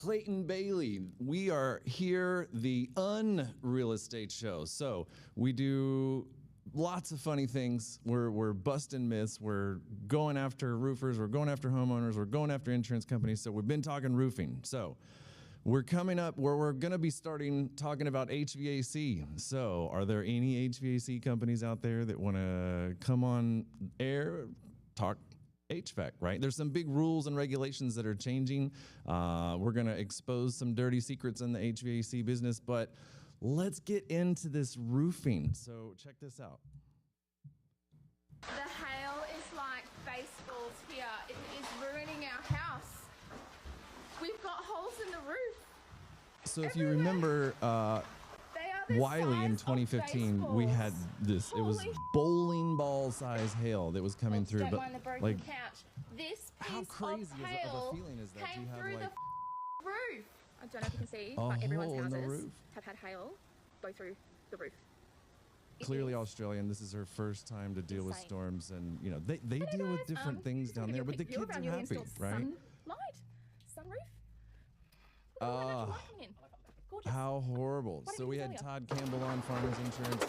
Clayton Bailey. We are here, the Unreal Estate Show. So we do lots of funny things. We're busting myths. We're going after roofers. We're going after homeowners. We're going after insurance companies. So we've been talking roofing. So we're coming up where we're going to be talking about HVAC. So are there any HVAC companies out there that want to come on air, talk HVAC, right? There's some big rules and regulations that are changing. We're going to expose some dirty secrets in the HVAC business, but let's get into this roofing. So check this out. The hail is like baseballs here. It is ruining our house. We've got holes in the roof. So if you remember, Wiley in 2015, we had this. It was bowling ball size hail that was coming through. But like, this how crazy of a feeling is that? Came you have through like the roof. I don't know if you can see, a but everyone's hole in the houses roof. have had hail go through the roof. Clearly Australian. This is her first time to deal with storms, and you know they deal with different things down there. But the kids are happy, right? Sunroof. How horrible. So we had Todd Campbell on Farmers Insurance.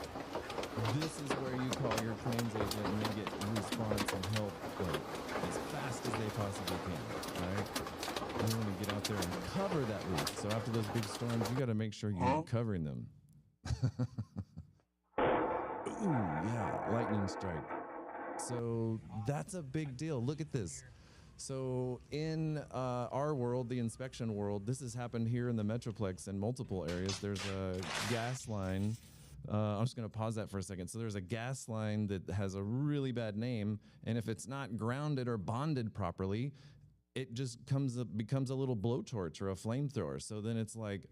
This is where you call your claims agent and they get response and help like, as fast as they possibly can, right? You want to get out there and cover that roof. So after those big storms, you got to make sure you're covering them. Ooh, yeah, lightning strike. So that's a big deal. Look at this. So in our world, the inspection world, this has happened here in the Metroplex in multiple areas. There's a gas line. I'm just going to pause that for a second. So there's a gas line that has a really bad name, and if it's not grounded or bonded properly, it just becomes a little blowtorch or a flamethrower. So then it's like,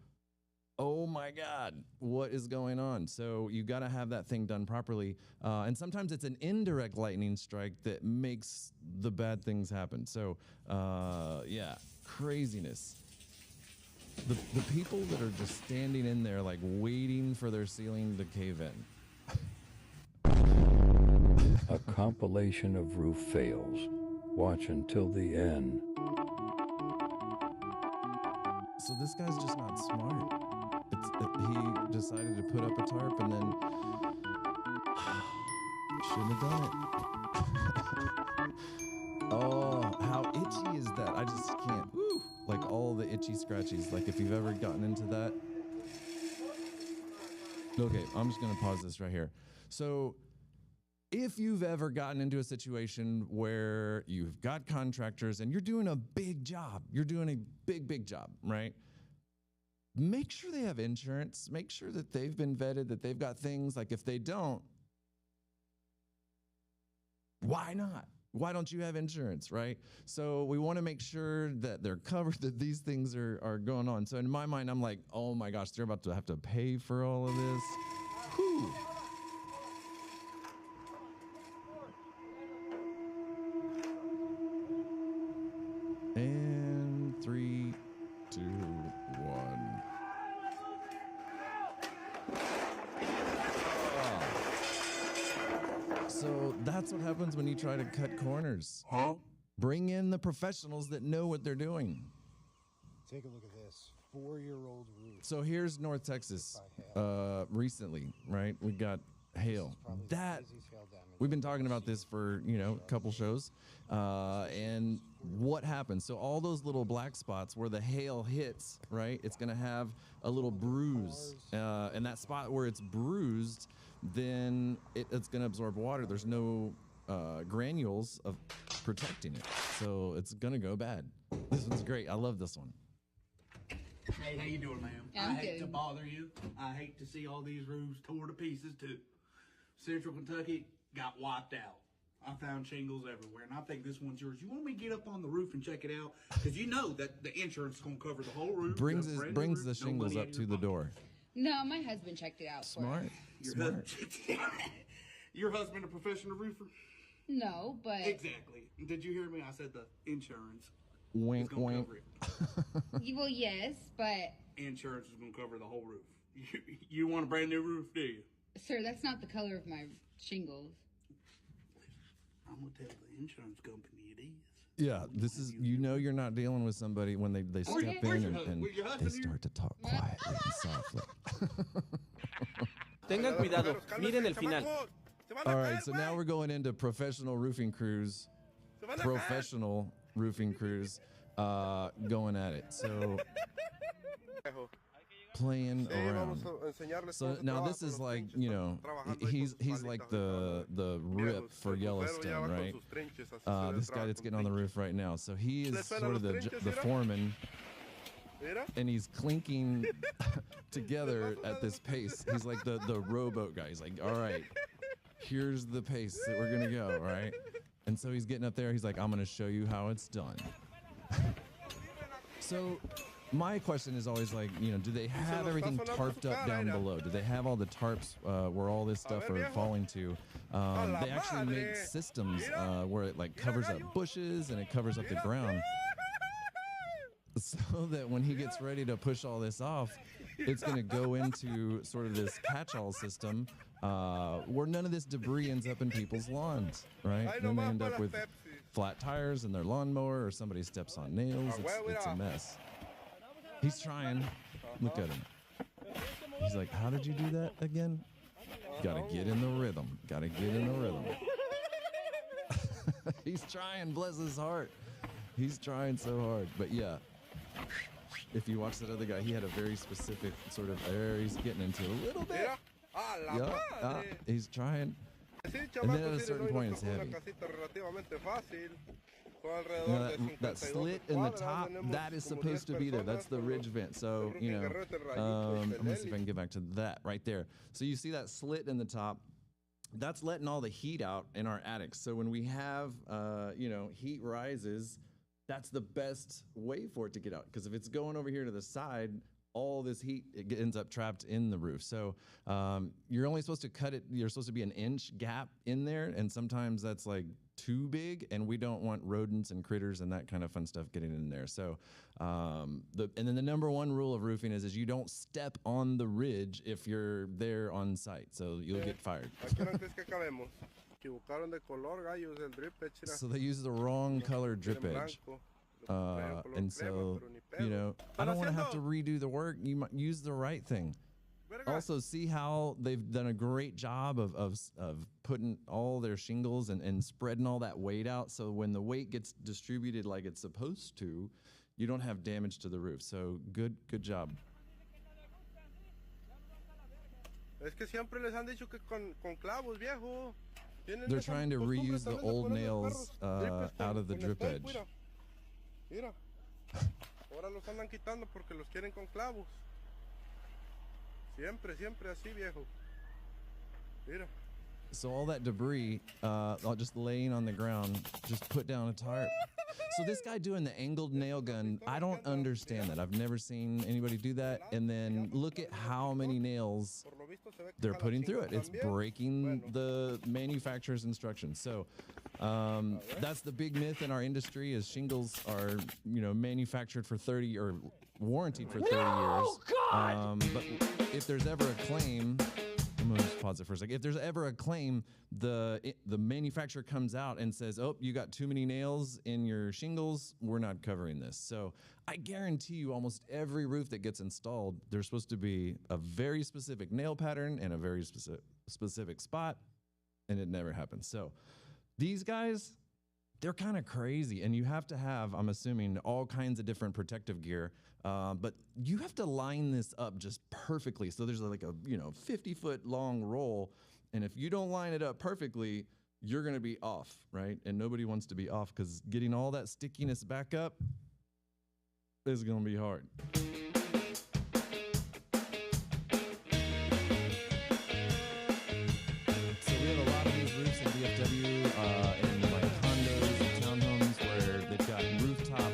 oh my God, what is going on? So you got to have that thing done properly. And sometimes it's an indirect lightning strike that makes the bad things happen. So yeah, craziness. The people that are just standing in there like waiting for their ceiling to cave in. A compilation of roof fails. Watch until the end. So this guy's just not smart. He decided to put up a tarp and then shouldn't have done it. Oh, how itchy is that? I just can't. Woo. Like all the itchy scratchies. Like if you've ever gotten into that. Okay, I'm just going to pause this right here. So if you've ever gotten into a situation where you've got contractors and you're doing a big job, you're doing a big job, right? Make sure they have insurance. Make sure that they've been vetted, that they've got things. Like if they don't, why not? Why don't you have insurance, right? So we want to make sure that they're covered, that these things are going on. So in my mind, I'm like, oh my gosh, they're about to have to pay for all of this. Whew. And 3, 2, 1. So that's what happens when you try to cut corners. Bring in the professionals that know what they're doing. Take a look at this 4-year-old roof. So here's North Texas recently, right? We got hail. We've been talking about this for, a couple shows. And what happens? So all those little black spots where the hail hits, right? It's going to have a little bruise. And that spot where it's bruised, then it's going to absorb water. There's no granules of protecting it. So it's going to go bad. This one's great. I love this one. Hey, how you doing, ma'am? I hate to bother you. I hate to see all these roofs tore to pieces, too. Central Kentucky got wiped out. I found shingles everywhere, and I think this one's yours. You want me to get up on the roof and check it out? Because you know that the insurance is going to cover the whole roof. Brings the shingles up to the door. No, my husband checked it out for us. Smart. Your husband a professional roofer? No, but... Exactly. Did you hear me? I said the insurance wink, is going to wink. cover it. Well, yes, but... Insurance is going to cover the whole roof. You want a brand new roof, do you? Sir, that's not the color of my shingles. I'm going to tell the insurance company it is. Yeah, this is, you know, you're not dealing with somebody when they step in and they start to talk quietly and softly. Tengan cuidado, miren el final. All right, so now we're going into professional roofing crews. Professional roofing crews going at it. So playing around. So now this is like, you know, he's like the rip for Yellowstone, right? This guy that's getting on the roof right now. So he is sort of the foreman, and he's clinking together at this pace. He's like the rowboat guy. He's like, all right, here's the pace that we're gonna go, right? And so he's getting up there. He's like, I'm gonna show you how it's done. So my question is always like, you know, do they have everything tarped up down below? Do they have all the tarps where all this stuff are falling to? They actually make systems where it like covers up bushes and it covers up the ground, so that when he gets ready to push all this off, it's going to go into sort of this catch-all system where none of this debris ends up in people's lawns, right? And then they end up with flat tires in their lawnmower, or somebody steps on nails. It's a mess. He's trying. Look at him. He's like, how did you do that again? Gotta get in the rhythm. Gotta get in the rhythm. He's trying, bless his heart. He's trying so hard. But yeah, if you watch that other guy, he had a very specific sort of area he's getting into a little bit. Yeah, he's trying. And then at a certain point, it's heavy. You know, that slit in the top, that is supposed to be there. That's the ridge vent. So, you know, I'm going to see if I can get back to that right there. So you see that slit in the top, that's letting all the heat out in our attics. So when we have, you know, heat rises, that's the best way for it to get out. Because if it's going over here to the side, all this heat, it ends up trapped in the roof. So you're only supposed to cut it, you're supposed to be an inch gap in there. And sometimes that's like too big, and we don't want rodents and critters and that kind of fun stuff getting in there. So and then the number one rule of roofing is you don't step on the ridge if you're there on site. So you'll get fired. So they use the wrong color drip edge. And so, you know, I don't want to have to redo the work. You might use the right thing. Also, see how they've done a great job of putting all their shingles and spreading all that weight out. So when the weight gets distributed like it's supposed to, you don't have damage to the roof. So good job. They're trying to reuse the old nails out of the drip edge. Mira, ahora los andan quitando porque los quieren con clavos. Siempre así, viejo. Mira. So all that debris, just laying on the ground, just put down a tarp. So this guy doing the angled nail gun, I don't understand that. I've never seen anybody do that. And then look at how many nails they're putting through it. It's breaking the manufacturer's instructions. So that's the big myth in our industry is shingles are, you know, manufactured for 30 or warranted for 30 years. But if there's ever a claim, I'm going to just pause it for a second. If there's ever a claim, the manufacturer comes out and says, oh, you got too many nails in your shingles, we're not covering this. So I guarantee you almost every roof that gets installed, there's supposed to be a very specific nail pattern and a very specific spot, and it never happens. So these guys, they're kind of crazy, and you have to have, I'm assuming, all kinds of different protective gear. But you have to line this up just perfectly. So there's like a 50-foot long roll, and if you don't line it up perfectly, you're going to be off, right? And nobody wants to be off because getting all that stickiness back up is going to be hard. So we have a lot of these roofs in DFW and like condos and townhomes where they've got rooftop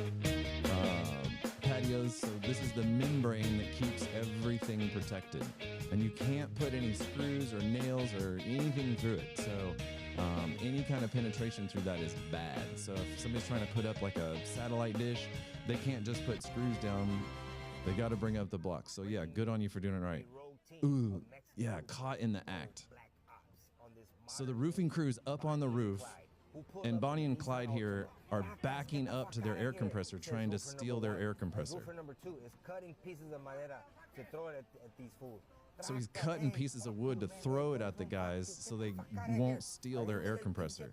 patios. So this is the membrane that keeps everything protected. And you can't put any screws or nails or anything through it. So any kind of penetration through that is bad. So if somebody's trying to put up like a satellite dish, they can't just put screws down. They got to bring up the blocks. So yeah, good on you for doing it right. Ooh, yeah, caught in the act. So the roofing crew's up on the roof, And Bonnie and Clyde here are backing up to their air compressor, trying to steal their air compressor. Roofer number 2 is cutting pieces of madera to throw it at these fools. So he's cutting pieces of wood to throw it at the guys so they won't steal their air compressor.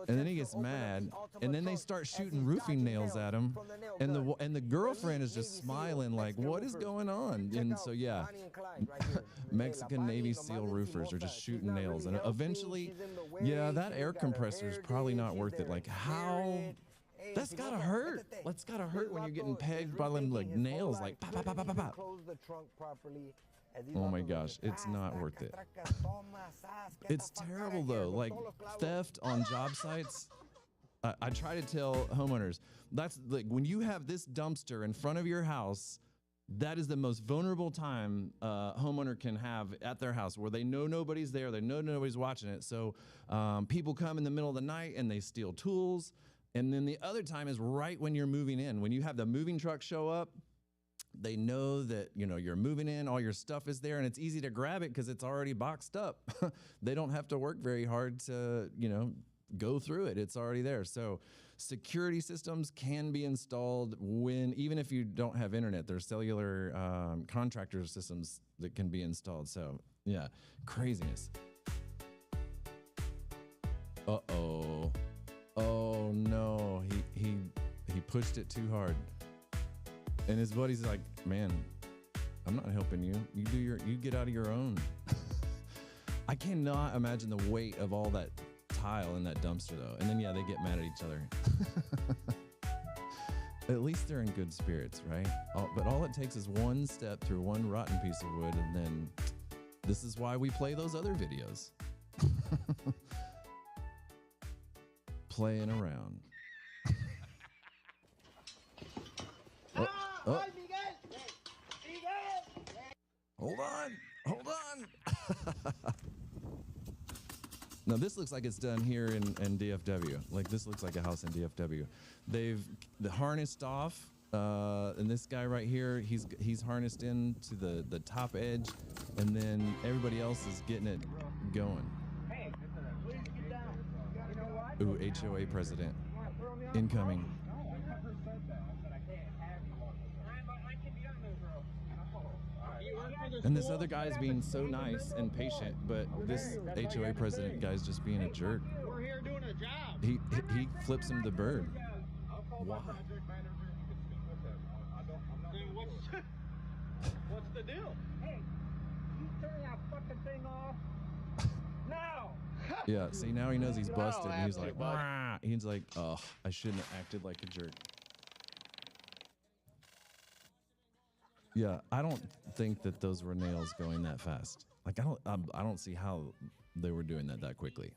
And then he gets mad, and then they start shooting roofing nails at him, and the girlfriend is just smiling like, what is going on? And so yeah, Mexican Navy SEAL roofers are just shooting nails, and eventually, yeah, that air compressor is probably not worth it. Like how? That's gotta hurt. That's gotta hurt when you're getting pegged by them like nails, like pop, pop, pop, pop, pop. Oh my gosh, it's not worth it. It's terrible though, like theft on job sites. I try to tell homeowners, that's like when you have this dumpster in front of your house, that is the most vulnerable time a homeowner can have at their house, where they know nobody's there, they know nobody's watching it. So people come in the middle of the night and they steal tools. And then the other time is right when you're moving in. When you have the moving truck show up, they know that, you know, you're moving in, all your stuff is there, and it's easy to grab it because it's already boxed up. They don't have to work very hard to, you know, go through it. It's already there. So security systems can be installed even if you don't have internet. There's cellular contractor systems that can be installed. So yeah, craziness. Uh-oh. Oh no, he pushed it too hard. And his buddy's like, man, I'm not helping you. You get out of your own. I cannot imagine the weight of all that tile in that dumpster though. And then yeah, they get mad at each other. At least they're in good spirits, right? But all it takes is one step through one rotten piece of wood, and then this is why we play those other videos. Playing around. Oh. Hold on. Now this looks like it's done here in DFW. Like this looks like a house in DFW. They've harnessed off, and this guy right here, he's harnessed into the top edge, and then everybody else is getting it going. Ooh, HOA president incoming. And this other guy's being so nice and patient, but this HOA president guy's just being a jerk. We're here doing a job. He flips him the bird. Why? What's the deal? Hey, you turn that fucking thing off now. Yeah, see, now he knows he's busted. And he's like, wah. He's like, oh, I shouldn't have acted like a jerk. Yeah, I don't think that those were nails going that fast. Like, I don't see how they were doing that quickly.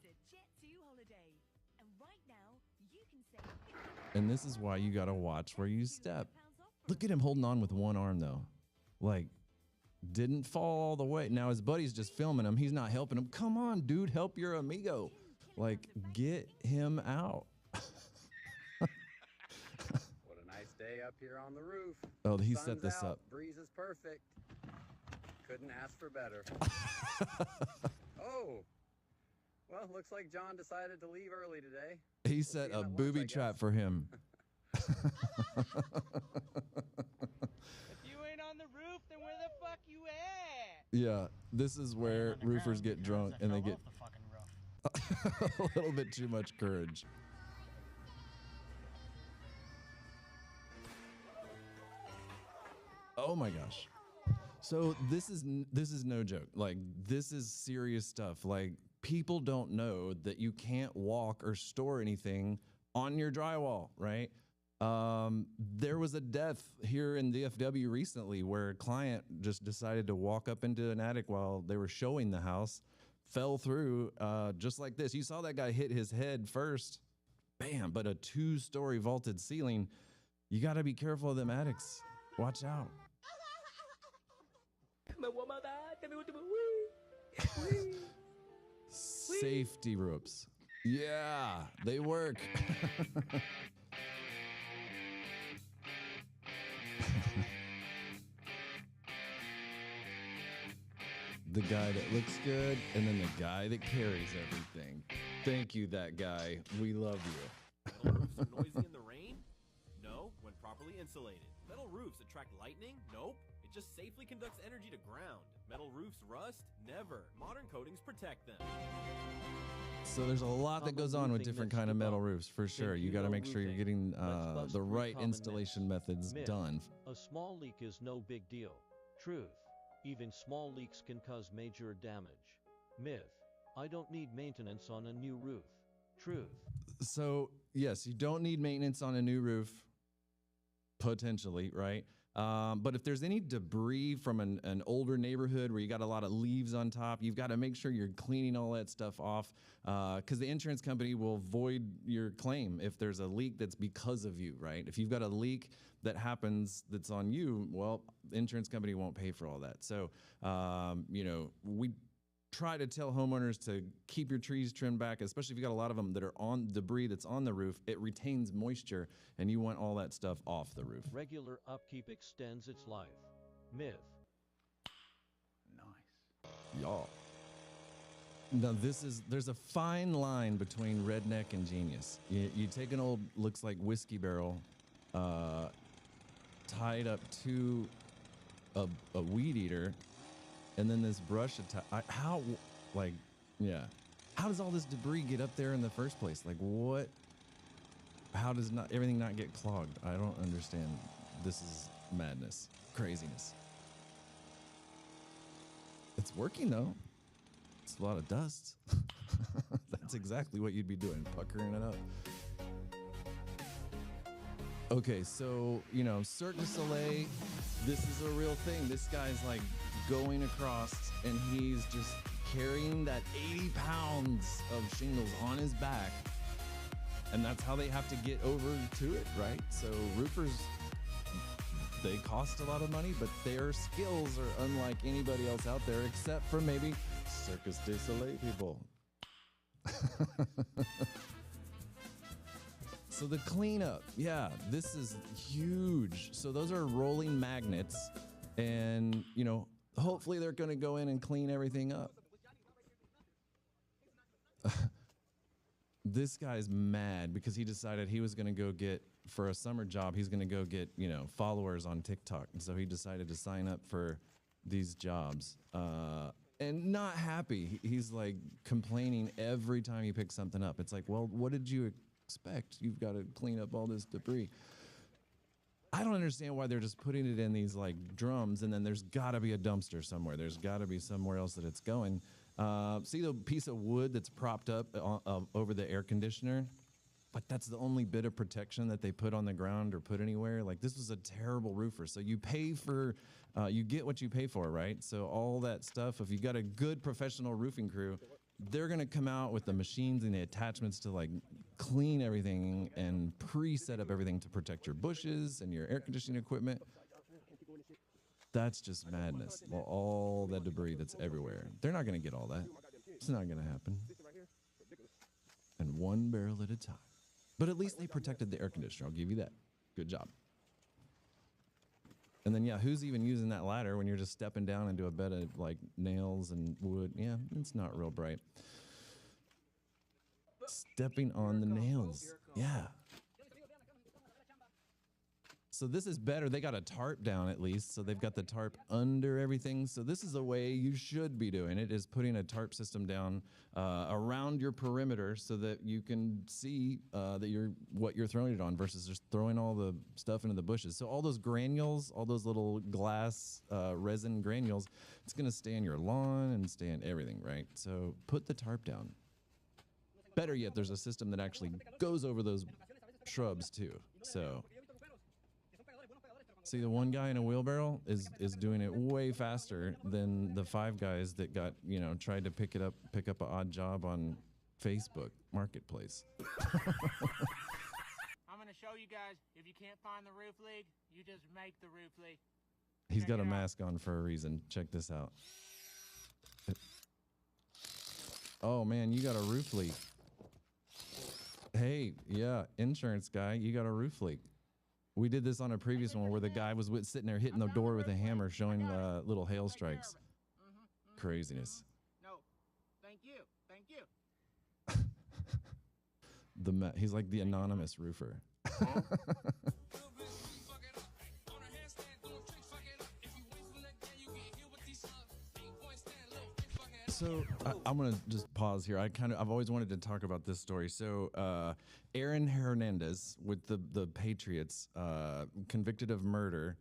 And this is why you got to watch where you step. Look at him holding on with one arm, though. Like, didn't fall all the way. Now his buddy's just filming him. He's not helping him. Come on, dude, help your amigo. Like, get him out. What a nice day up here on the roof. Oh, he Sun's set this out, up. Breeze is perfect. Couldn't ask for better. Oh, well, looks like John decided to leave early today. He set a booby trap for him. If you ain't on the roof, then where the fuck you at? Yeah, this is where roofers get drunk and they get a little bit too much courage. Oh my gosh. So this is no joke. Like, this is serious stuff. Like, people don't know that you can't walk or store anything on your drywall, right? There was a death here in DFW recently where a client just decided to walk up into an attic while they were showing the house, fell through just like this. You saw that guy hit his head first, bam, but a 2-story vaulted ceiling. You got to be careful of them attics. Watch out. Safety ropes. Yeah, they work. The guy that looks good, and then the guy that carries everything. Thank you, that guy. We love you. Metal roofs are noisy in the rain? No, when properly insulated. Metal roofs attract lightning? Nope. It just safely conducts energy to ground. Metal roofs rust? Never. Modern coatings protect them. So there's a lot that goes on with different kind of metal roofs, for sure. You got to make sure you're getting the right installation methods done. A small leak is no big deal. Truth. Even small leaks can cause major damage. Myth. I don't need maintenance on a new roof. Truth. So, yes, you don't need maintenance on a new roof, potentially, right? But if there's any debris from an older neighborhood where you got a lot of leaves on top, you've got to make sure you're cleaning all that stuff off, because the insurance company will void your claim if there's a leak that's because of you, right? If you've got a leak that happens that's on you, well, the insurance company won't pay for all that. So, we try to tell homeowners to keep your trees trimmed back, especially if you got a lot of them that are on debris that's on the roof. It retains moisture, and you want all that stuff off the roof. Regular upkeep extends its life. Myth. Nice. Y'all. Now, there's a fine line between redneck and genius. You take an old, looks like whiskey barrel, tied up to a weed eater, and then this brush attack. How does all this debris get up there in the first place? Like, what? How does everything not get clogged? I don't understand. This is madness, craziness. It's working though. It's a lot of dust. That's exactly what you'd be doing, puckering it up. Okay, so, Cirque du Soleil, this is a real thing. This guy's like going across and he's just carrying that 80 pounds of shingles on his back. And that's how they have to get over to it, right? So roofers, they cost a lot of money, but their skills are unlike anybody else out there except for maybe Cirque du Soleil people. So the cleanup, yeah, this is huge. So those are rolling magnets, and, hopefully they're going to go in and clean everything up. This guy's mad because he decided he was going to go get, for a summer job, he's going to go get, followers on TikTok. And so he decided to sign up for these jobs. And not happy. He's like complaining every time he picks something up. It's like, well, what did you expect? You've got to clean up all this debris. I don't understand why they're just putting it in these like drums, and then there's got to be a dumpster somewhere. There's got to be somewhere else that it's going. See the piece of wood that's propped up over the air conditioner? Like, that's the only bit of protection that they put on the ground or put anywhere. Like, this was a terrible roofer. So you pay for, you get what you pay for, right? So all that stuff, if you got a good professional roofing crew, they're going to come out with the machines and the attachments to like clean everything and pre-set up everything to protect your bushes and your air conditioning equipment. That's just madness. Well, all that debris that's everywhere. They're not going to get all that. It's not going to happen. And one barrel at a time. But at least they protected the air conditioner. I'll give you that. Good job. And then, yeah, who's even using that ladder when you're just stepping down into a bed of like nails and wood? Yeah, it's not real bright. Stepping on the nails. Yeah. So this is better. They got a tarp down at least. So they've got the tarp under everything. So this is the way you should be doing it, is putting a tarp system down around your perimeter so that you can see that what you're throwing it on versus just throwing all the stuff into the bushes. So all those granules, all those little glass resin granules, it's going to stay in your lawn and stay in everything, right? So put the tarp down. Better yet, there's a system that actually goes over those shrubs too. So see, the one guy in a wheelbarrow is doing it way faster than the 5 guys that got, tried to pick up an odd job on Facebook Marketplace. I'm going to show you guys, if you can't find the roof leak, you just make the roof leak. He's got a mask on for a reason. Check this out. Oh man, you got a roof leak. Hey, yeah, insurance guy, you got a roof leak. We did this on a previous one where the guy was sitting there hitting the door with a hammer, showing little hail strikes. Craziness. No, thank you. he's like the anonymous roofer. So I'm gonna just pause here. I've always wanted to talk about this story. So Aaron Hernandez with the Patriots, convicted of murder,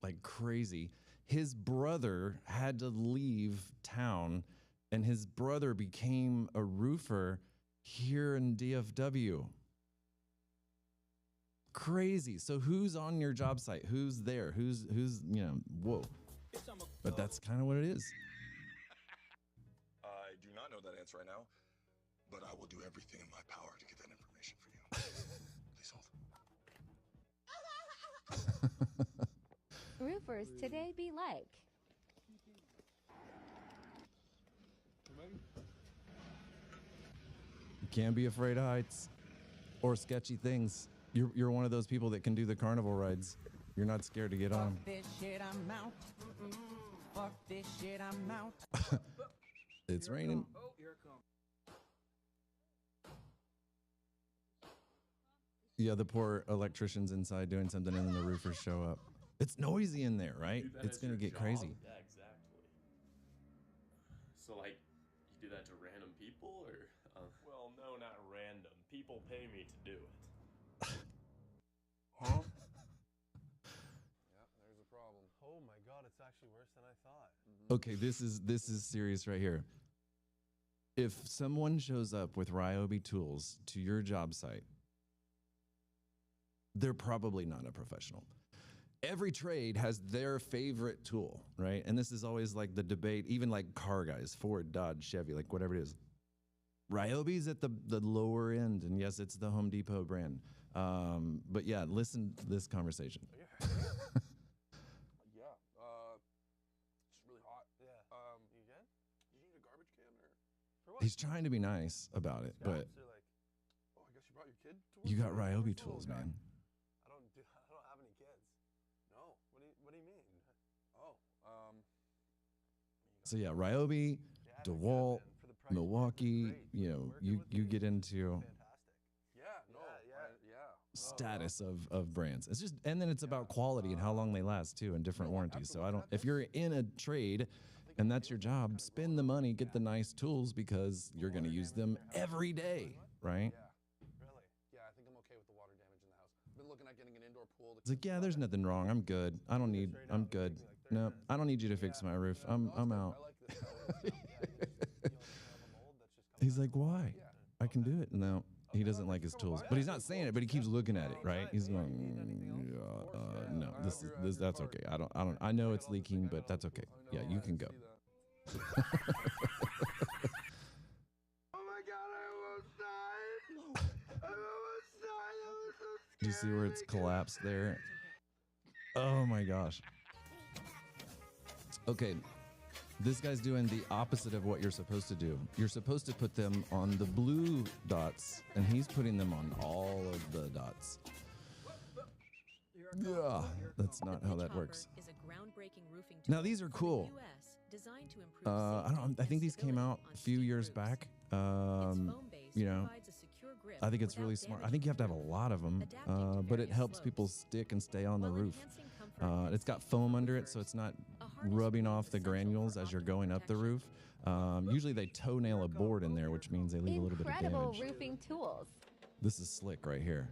like crazy. His brother had to leave town, and his brother became a roofer here in DFW. Crazy. So who's on your job site? Who's there? Who's whoa. But that's kind of what it is. I do not know that answer right now, but I will do everything in my power to get that information for you. Please hold. Roofers today be like. You can't be afraid of heights or sketchy things. You're one of those people that can do the carnival rides. You're not scared to get on. Fuck this shit, I'm out. Fuck this shit, I'm out. It's raining. Oh, here it comes. Yeah, the poor electrician's inside doing something, and then the roofers show up. It's noisy in there, right? Do that It's as gonna your get job? crazy. Yeah, exactly. So, like, you do that to random people, or? Well, no, not random. People pay me to do it. Huh? Yeah, there's a problem. Oh my God, it's actually worse than I thought. Okay, this is serious right here. If someone shows up with Ryobi tools to your job site, they're probably not a professional. Every trade has their favorite tool, right? And this is always like the debate, even like car guys, Ford, Dodge, Chevy, like whatever it is. Ryobi's at the lower end, and yes, it's the Home Depot brand. But yeah, listen to this conversation. Yeah, it's really hot. Yeah. You good? You need a garbage can or? For what? He's trying to be nice about it, but Oh, I guess you brought your kid to work? you got Ryobi tools, man. I don't have any kids. No. What do you mean? Oh, So yeah, Ryobi, DeWalt, Milwaukee, you know, you get into status of brands. It's just, and then it's about quality and how long they last too, and different warranties. So if you're in a trade and that's your job, spend the money, get the nice tools, because you're going to use them every day, right? Really? Yeah, I think I'm okay with the water damage in the house. I've been looking at getting an indoor pool. It's like, yeah, there's nothing wrong. I'm good. I'm good. No, I don't need you to fix my roof. I'm out. He's like, why? I can do it. No, he doesn't like his tools, but he's not saying it, but he keeps looking at it, right? He's going, no, this, that's okay. I know it's leaking, but that's okay. Yeah, you can go. Oh my God, I almost died. I almost died. That was so scary. Do you see where it's collapsed there? Oh my gosh. Okay. This guy's doing the opposite of what you're supposed to do. You're supposed to put them on the blue dots, and he's putting them on all of the dots. Yeah, that's not how that works. Now these are cool. I think these came out a few years back. You know, I think it's really smart. I think you have to have a lot of them, but it helps people stick and stay on the roof. It's got foam under it, so it's not rubbing off the granules as you're going up the roof. Usually they toenail a board in there, which means they leave a little bit of damage. Incredible roofing tools. This is slick right here.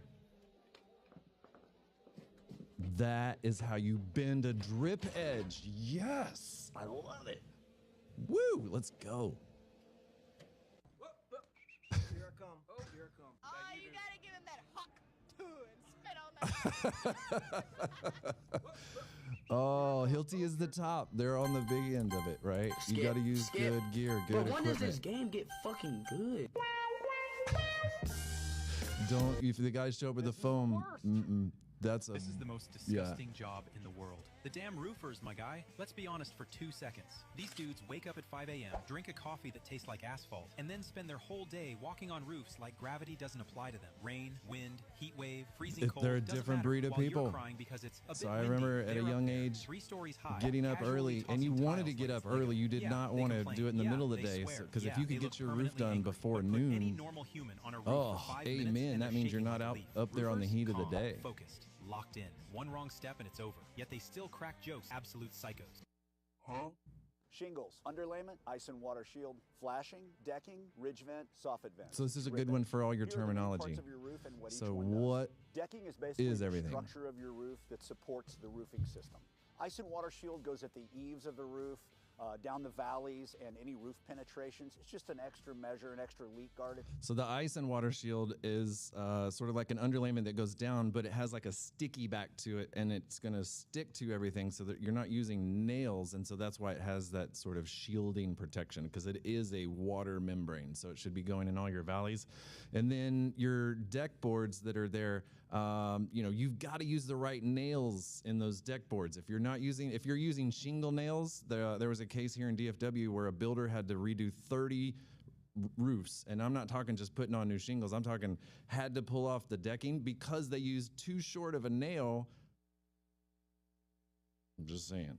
That is how you bend a drip edge. Yes, I love it. Woo, let's go. Here I come. Oh, here I come. Oh, you gotta give him that hawk and spit on that. Oh, Hilti is the top. They're on the big end of it, right? You got to use good gear, good equipment. But when does this game get fucking good? If the guys show up with the foam, That's This is the most disgusting job in the world. The damn roofers, my guy. Let's be honest for 2 seconds. These dudes wake up at 5 a.m., drink a coffee that tastes like asphalt, and then spend their whole day walking on roofs like gravity doesn't apply to them. Rain, wind, heat wave, freezing cold. They're a different breed of people. So I remember at a young age, 3 stories high, getting up early, and you wanted to get up early. You did not want to do it in the middle of the day, because if you could get your roof done before noon, amen. That means you're not out up there on the heat of the day. Focused, locked in. One wrong step and it's over. Yet they still crack jokes. Absolute psychos. Huh? Shingles, underlayment, ice and water shield, flashing, decking, ridge vent, soffit vent. So this is a good one for all your terminology. So what decking is basically everything? The structure of your roof that supports the roofing system. Ice and water shield goes at the eaves of the roof, down the valleys, and any roof penetrations. It's just an extra measure, an extra leak guard. So the ice and water shield is sort of like an underlayment that goes down, but it has like a sticky back to it, and it's going to stick to everything so that you're not using nails, and so that's why it has that sort of shielding protection, because it is a water membrane, so it should be going in all your valleys. And then your deck boards that are there, you've got to use the right nails in those deck boards. If you're using shingle nails, there was a case here in DFW where a builder had to redo 30 roofs, and I'm not talking just putting on new shingles. I'm talking had to pull off the decking because they used too short of a nail. I'm just saying.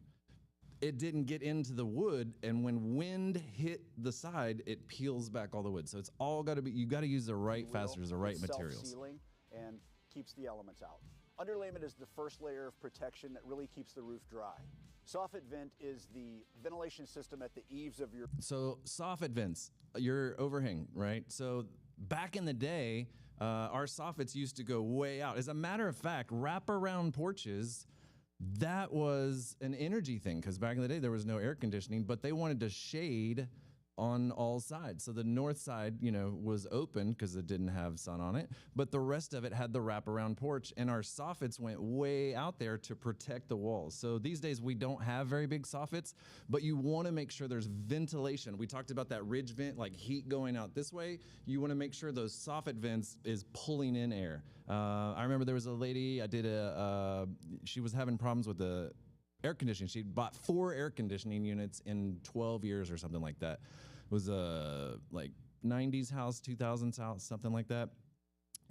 It didn't get into the wood, and when wind hit the side, it peels back all the wood. So it's all got to be, you got to use the right fasteners, the right materials. Self-sealing and keeps the elements out. Underlayment is the first layer of protection that really keeps the roof dry. Soffit vent is the ventilation system at the eaves of your... So soffit vents, your overhang, right? So back in the day, our soffits used to go way out. As a matter of fact, wraparound porches, that was an energy thing, because back in the day there was no air conditioning, but they wanted to shade on all sides. So the north side, was open because it didn't have sun on it, but the rest of it had the wraparound porch, and our soffits went way out there to protect the walls. So these days we don't have very big soffits, but you want to make sure there's ventilation. We talked about that ridge vent, like heat going out this way. You want to make sure those soffit vents is pulling in air. I remember there was a lady, she was having problems with the air conditioning. She bought 4 air conditioning units in 12 years or something like that. It was a like 90s house, 2000s house, something like that.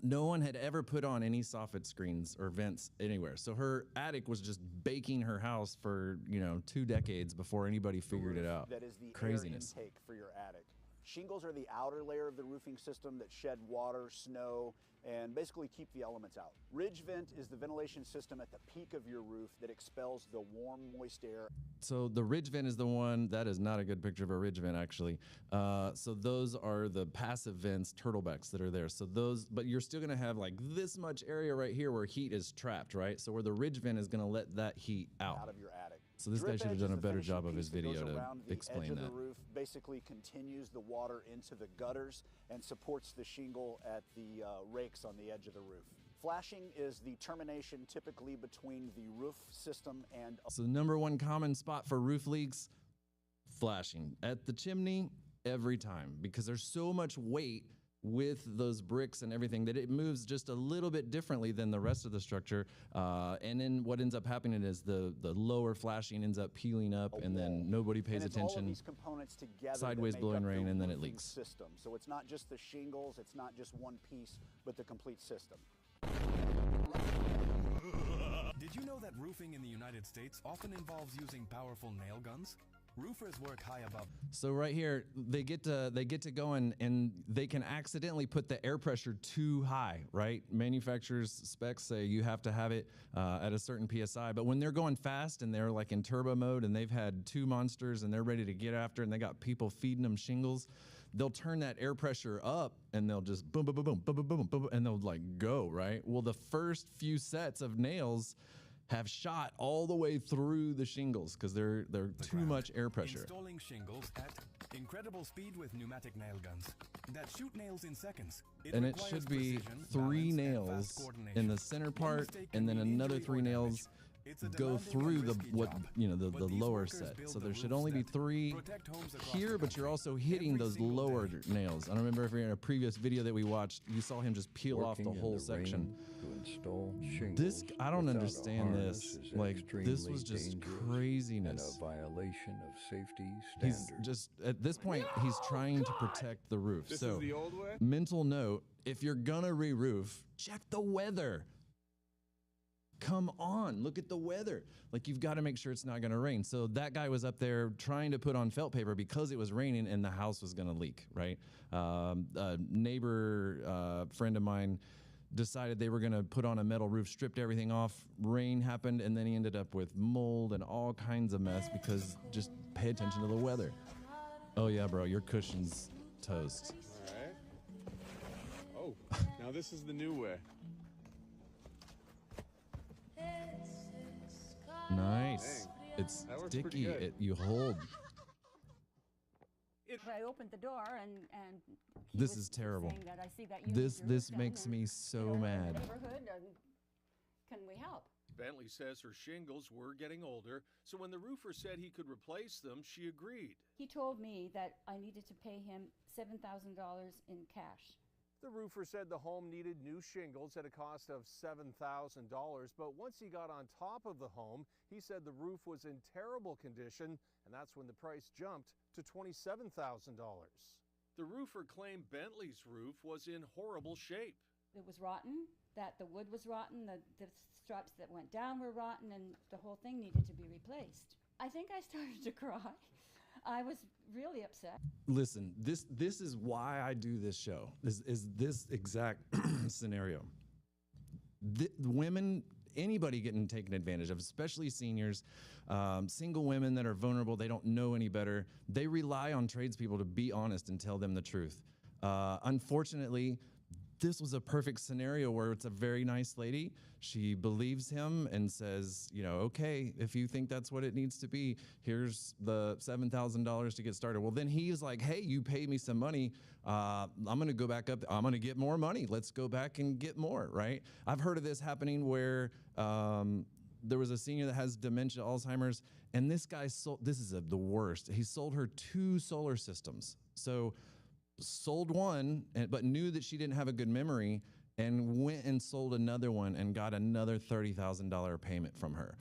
No one had ever put on any soffit screens or vents anywhere. So her attic was just baking her house for, 2 decades before anybody figured it out. That is the craziness. Air intake for your attic. Shingles are the outer layer of the roofing system that shed water, snow, and basically keep the elements out. Ridge vent is the ventilation system at the peak of your roof that expels the warm, moist air. So the ridge vent is the one, that is not a good picture of a ridge vent actually. So those are the passive vents, turtlebacks that are there. So those, but you're still gonna have like this much area right here where heat is trapped, right? So where the ridge vent is gonna let that heat out of your attic. So this guy should have done a better job of his video to explain that. The roof basically continues the water into the gutters and supports the shingle at the rakes on the edge of the roof. Flashing is the termination typically between the roof system and... So the number one common spot for roof leaks, flashing. At the chimney, every time, because there's so much weight with those bricks and everything that it moves just a little bit differently than the rest of the structure. And then what ends up happening is the lower flashing ends up peeling up, and then nobody pays attention. All of these components together sideways blowing rain, and then it leaks. System. So it's not just the shingles, it's not just one piece, but the complete system. Did you know that roofing in the United States often involves using powerful nail guns? Roofers work high above. So right here, they get to going, and they can accidentally put the air pressure too high, right? Manufacturers' specs say you have to have it at a certain PSI, but when they're going fast and they're like in turbo mode and they've had 2 monsters and they're ready to get after it and they got people feeding them shingles, they'll turn that air pressure up and they'll just boom, boom, boom, boom, boom, boom, boom, boom, and they'll like go, right? Well, the first few sets of nails have shot all the way through the shingles because they're too much air pressure. Installing shingles at incredible speed with pneumatic nail guns that shoot nails in seconds. And it should be 3 nails in the center part and then another 3 nails go through the lower set. So there should only be 3 here, but you're also hitting those lower nails. I don't remember if you're in a previous video that we watched, you saw him just peel off the whole section. This, I don't understand this. Like, this was just craziness. And a violation of safety He's standards. just, at this point, he's trying to protect the roof. This So is the old way? mental note, if you're gonna re-roof, check the weather. Come on, look at the weather. Like, you've got to make sure it's not going to rain. So that guy was up there trying to put on felt paper because it was raining and the house was going to leak, right? A neighbor friend of mine decided they were going to put on a metal roof, stripped everything off. Rain happened, and then he ended up with mold and all kinds of mess because just pay attention to the weather. Oh, yeah, bro, your cushion's toast. All right. Oh, now this is the new way. Nice. It's That works pretty sticky. good. You hold. I opened the door and he This was is terrible. saying that I see that you This need your roof done makes and, me you so know, in the mad. neighborhood, and can we help? Bentley says her shingles were getting older, so when the roofer said he could replace them, she agreed. He told me that I needed to pay him $7,000 in cash. The roofer said the home needed new shingles at a cost of $7,000, but once he got on top of the home, he said the roof was in terrible condition, and that's when the price jumped to $27,000. The roofer claimed Bentley's roof was in horrible shape. It was rotten, that the wood was rotten, the struts that went down were rotten, and the whole thing needed to be replaced. I think I started to cry. I was really upset. Listen, this is why I do this show. Is this exact scenario. Women, anybody getting taken advantage of, especially seniors, single women that are vulnerable, they don't know any better. They rely on tradespeople to be honest and tell them the truth. Unfortunately, this was a perfect scenario where it's a very nice lady. She believes him and says, you know, okay, if you think that's what it needs to be, here's the $7,000 to get started. Well, then he's like, hey, you pay me some money. I'm going to go back up. I'm going to get more money. Let's go back and get more, right? I've heard of this happening where there was a senior that has dementia, Alzheimer's, and this guy sold, this is the worst. He sold her 2 solar systems. So sold one, but knew that she didn't have a good memory and went and sold another one and got another $30,000 payment from her.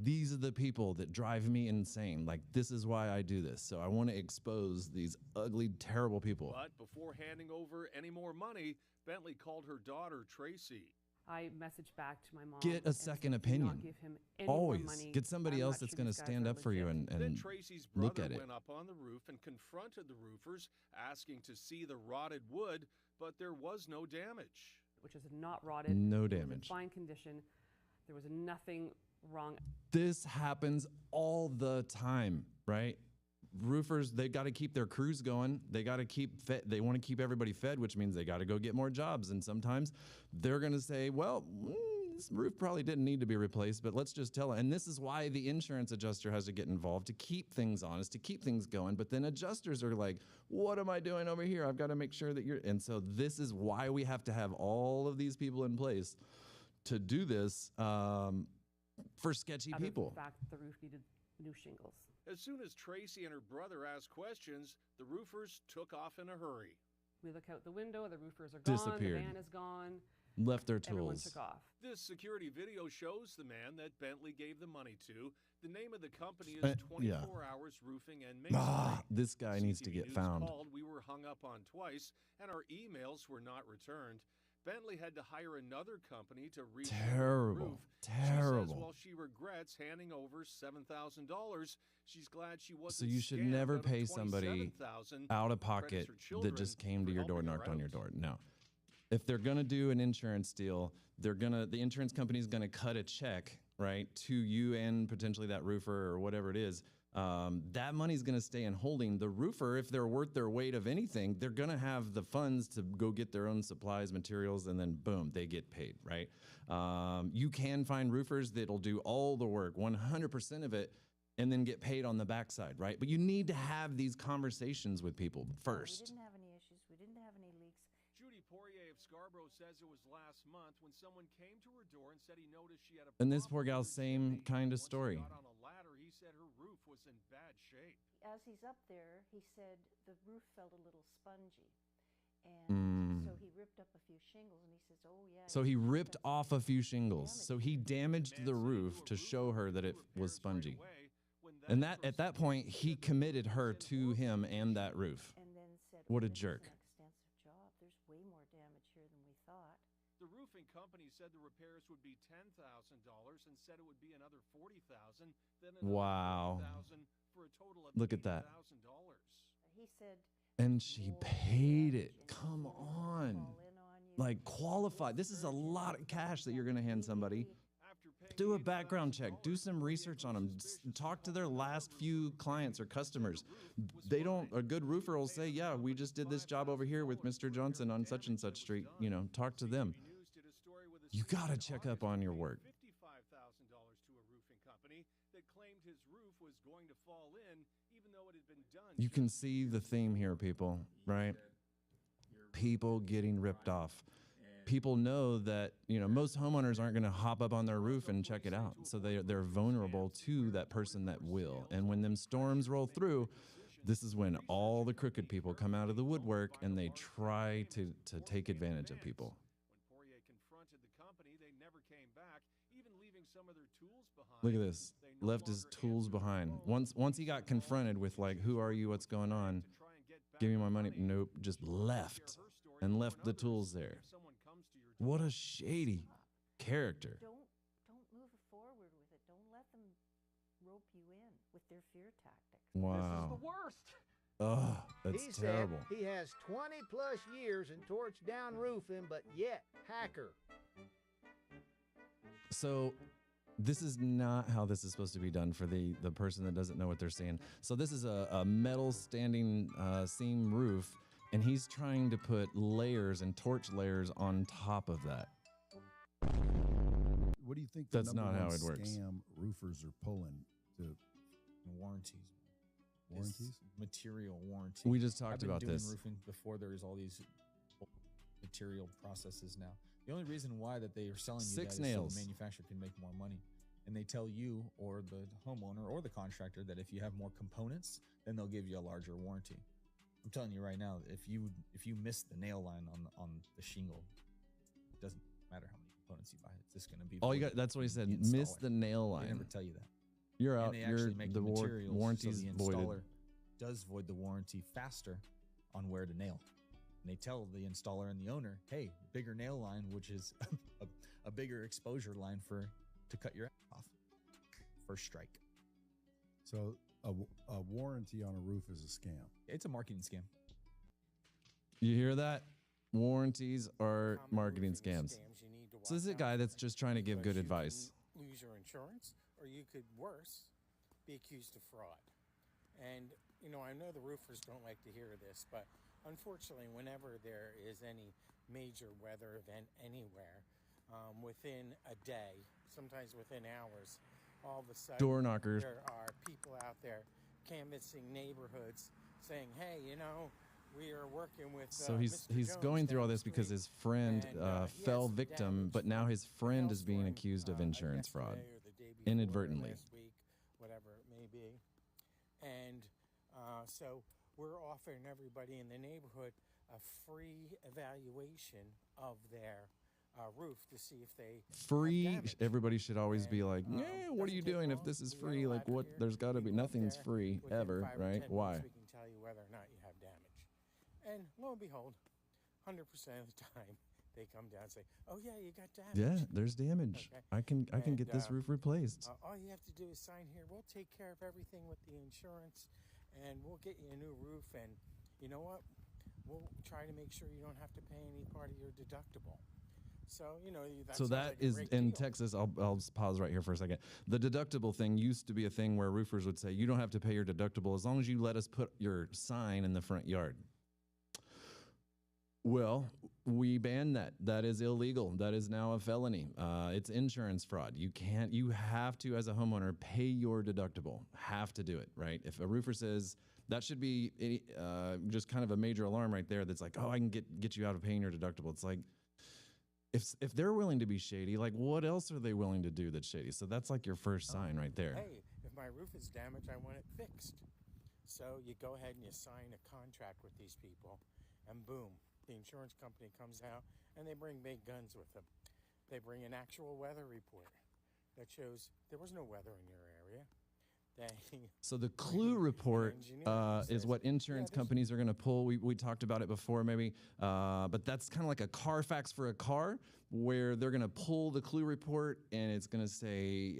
These are the people that drive me insane. Like, this is why I do this. So I want to expose these ugly, terrible people. But before handing over any more money, Bentley called her daughter, Tracy. I messaged back to my mom. Get a second opinion. Not give him any more Always. money. Get somebody I'm else not that's sure going to these guys stand are up for you legit. and Then Tracy's look brother at it. went up on the roof and confronted the roofers, asking to see the rotted wood, but there was no damage. Which is not rotted. No It was in damage. fine condition. There was nothing wrong. This happens all the time, right? Roofers, they got to keep their crews going. They got to keep fed. They want to keep everybody fed, which means they got to go get more jobs. And sometimes they're going to say, well, this roof probably didn't need to be replaced, but let's just tell it. And this is why the insurance adjuster has to get involved to keep things honest, to keep things going. But then adjusters are like, what am I doing over here? I've got to make sure that you're. And so this is why we have to have all of these people in place to do this for sketchy Out of people. the fact the roof needed new shingles. As soon as Tracy and her brother asked questions, the roofers took off in a hurry. We look out the window, the roofers are gone, Disappeared. the van is gone. Left their Everyone tools. took off. This security video shows the man that Bentley gave the money to. The name of the company is 24 yeah. Hours Roofing and Masonry. This guy needs to CTV get News found. Called, we were hung up on twice, and our emails were not returned. Bentley had to hire another company to repair the Terrible. roof. She Terrible. says while she regrets handing over $7,000, she's glad she So wasn't you should scammed never out of pay somebody $27,000 out of credits pocket her children that just came to for your door, helping her knocked on out. your door. No. If they're going to do an insurance deal, the insurance company's going to cut a check, right, to you and potentially that roofer or whatever it is. That money's going to stay in holding. The roofer, if they're worth their weight of anything, they're going to have the funds to go get their own supplies, materials, and then boom, they get paid, right? You can find roofers that'll do all the work, 100% of it, and then get paid on the backside, right? But you need to have these conversations with people first. We didn't have any issues. We didn't have any leaks. Judy Poirier of Scarborough says it was last month when someone came to her door and said he noticed she had a And this poor problem gal's with her same chimney. kind of Once he story. got on a ladder, he said her roof was in bad shape. As he's up there, he said the roof felt a little spongy. And so he ripped up a few shingles and he says, oh, yeah. So he ripped off a few shingles. So he damaged the roof to show her that it was spongy. And that at that point, he committed her to him and that roof. And then said, What a this is jerk. an extensive job. There's way more damage here than we thought. The roofing company said the repairs would be $10,000 and said it would be another $40,000, then another Wow. $40,000 for a total of Look at that. $80,000. He said, And she paid it. Come on. Like qualified. This is a lot of cash that you're going to hand somebody. Do a background check. Do some research on them. Talk to their last few clients or customers. They don't, a good roofer will say, yeah, we just did this job over here with Mr. Johnson on such and such street. You know, talk to them. You got to check up on your work. $55,000 to a roofing company that claimed his roof was going to fall in, even though it had been done. You can see the theme here, people, right? People getting ripped off. People know that, you know, most homeowners aren't going to hop up on their roof and check it out. So they're vulnerable to that person that will. And when them storms roll through, this is when all the crooked people come out of the woodwork and they try to take advantage of people. When Poirier confronted the company, they never came back, even leaving some of their tools behind. Look at this. Left his tools behind. Once he got confronted with like, who are you? What's going on? Give me my money. Nope. Just left and left the tools there. What a shady character. Don't move forward with it. Don't let them rope you in with their fear tactics. Wow. This is the worst. Oh, that's he terrible. Said he has 20 plus years in torch down roofing, but yet hacker. So this is not how this is supposed to be done for the person that doesn't know what they're saying. So this is a metal standing seam roof, and he's trying to put layers and torch layers on top of that. What do you think the That's number not how one it works. scam roofers are pulling to Warranties. warranties? It's material warranty. We just talked I've been about doing this. roofing before there's all these material processes now. The only reason why that they are selling you 6 that nails. is so the manufacturer can make more money. And they tell you or the homeowner or the contractor that if you have more components, then they'll give you a larger warranty. I'm telling you right now, if you miss the nail line on the shingle, it doesn't matter how many components you buy. It's just going to be All you voided got, that's what he said. the Miss installer. the nail They line. never tell you that. You're And out. they You're actually make the materials warranty's so the voided. installer does void the warranty faster on where to nail. And they tell the installer and the owner, hey, bigger nail line, which is a bigger exposure line to cut your ass off. First strike. So a warranty on a roof is a scam. It's a marketing scam. You hear that? Warranties are marketing scams. So this is a guy that's just trying to give good advice. Lose your insurance, or you could, worse, be accused of fraud. And, you know, I know the roofers don't like to hear this, but unfortunately, whenever there is any major weather event anywhere, within a day, sometimes within hours, all of a sudden, Door knockers. there are people out there canvassing neighborhoods saying, hey, you know, we are working with So Mr. he's Jones going through all down the this because street, his friend and, he fell has some victim, damage but now his friend is being accused of insurance fraud yesterday or the day before or inadvertently. last week, whatever it may be. And so we're offering everybody in the neighborhood a free evaluation of their roof to see if they Free. Everybody should always be like, yeah, what are you doing if this is free? Like, what? There's got to be, nothing's free ever, within 5 or right? 10 Why? minutes we can tell you whether or not you have damage. And lo and behold, 100% of the time they come down and say, oh yeah, you got damage. Yeah, there's damage. Okay. I can get this And, roof replaced. all you have to do is sign here. We'll take care of everything with the insurance, and we'll get you a new roof. And you know what? We'll try to make sure you don't have to pay any part of your deductible. So, you know, that So sounds that like a is great in deal. Texas. I'll just pause right here for a second. The deductible thing used to be a thing where roofers would say, you don't have to pay your deductible as long as you let us put your sign in the front yard. Well, we banned that. That is illegal. That is now a felony. It's insurance fraud. You have to, as a homeowner, pay your deductible. Have to do it, right? If a roofer says, that should be just kind of a major alarm right there that's like, oh, I can get you out of paying your deductible. It's like, if they're willing to be shady, like what else are they willing to do that's shady? So that's like your first sign right there. Hey, if my roof is damaged, I want it fixed. So you go ahead and you sign a contract with these people, and boom, the insurance company comes out and they bring big guns with them. They bring an actual weather report that shows there was no weather in your area. So the clue report is what insurance companies are going to pull. We talked about it before maybe, but that's kind of like a Carfax for a car, where they're going to pull the clue report and it's going to say,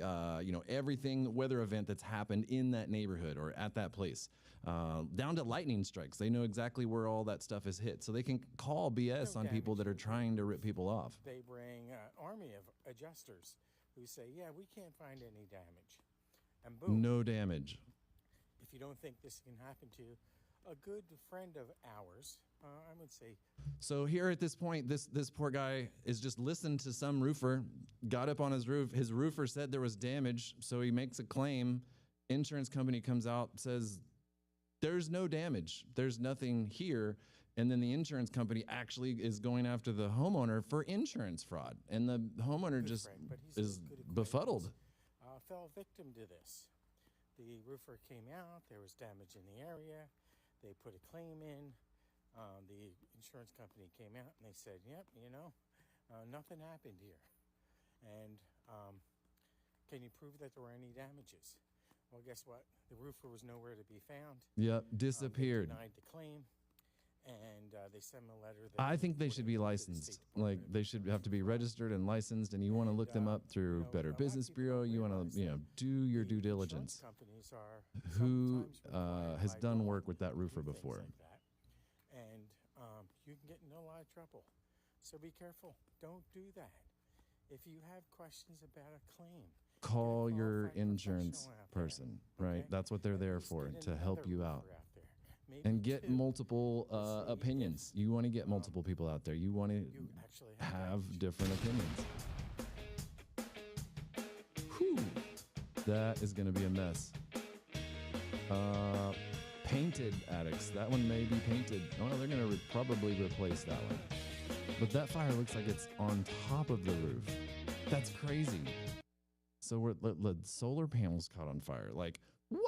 everything weather event that's happened in that neighborhood or at that place, down to lightning strikes. They know exactly where all that stuff is hit, so they can call BS on people that are trying to rip people off. They bring an army of adjusters who say, yeah, we can't find any damage. And boom. No damage. If you don't think this can happen to you, a good friend of ours, I would say. So here at this point, this poor guy is just listened to some roofer, got up on his roof. His roofer said there was damage, so he makes a claim. Insurance company comes out, says there's no damage. There's nothing here. And then the insurance company actually is going after the homeowner for insurance fraud. And the homeowner just is befuddled. Fell victim to this. The roofer came out, there was damage in the area, they put a claim in, the insurance company came out and they said, yep, nothing happened here. And can you prove that there were any damages? Well, guess what? The roofer was nowhere to be found. Yep, disappeared. They denied the claim. And they sent them a letter. I think they should be licensed. Like they should have to be registered and licensed. And you want to look them up through Better Business Bureau. You want to, do your due diligence. Who has done work with that roofer before? And you can get in a lot of trouble. So be careful. Don't do that. If you have questions about a claim, call your insurance person. Right. That's what they're there for, to help you out. And get multiple opinions. You want to get multiple people out there. You want to have different opinions. Whew. That is going to be a mess. Painted attics. That one may be painted. Oh, they're going to probably replace that one. But that fire looks like it's on top of the roof. That's crazy. So the solar panels caught on fire. Like, whoa!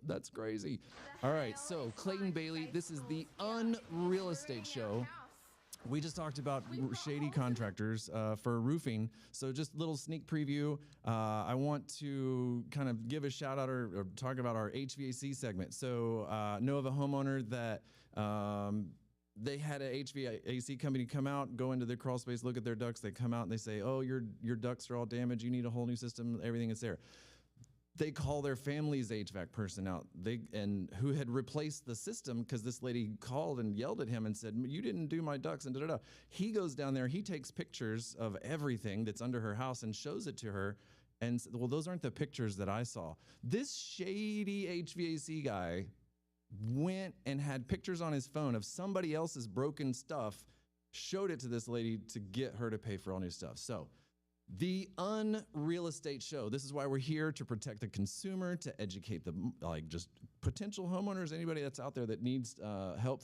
That's crazy. All right, so Clayton Bailey, this is the Unreal Estate Show. We just talked about shady contractors for roofing. So just a little sneak preview. I want to kind of give a shout out or talk about our HVAC segment. So know of a homeowner that they had an HVAC company come out, go into their crawl space, look at their ducts. They come out and they say, oh, your ducts are all damaged. You need a whole new system. Everything is there. They call their family's HVAC person out, who had replaced the system, because this lady called and yelled at him and said, you didn't do my ducts, and da-da-da. He goes down there, he takes pictures of everything that's under her house and shows it to her and said, well, those aren't the pictures that I saw. This shady HVAC guy went and had pictures on his phone of somebody else's broken stuff, showed it to this lady to get her to pay for all new stuff. So the Unreal Estate Show. This is why we're here, to protect the consumer, to educate the just potential homeowners, anybody that's out there that needs help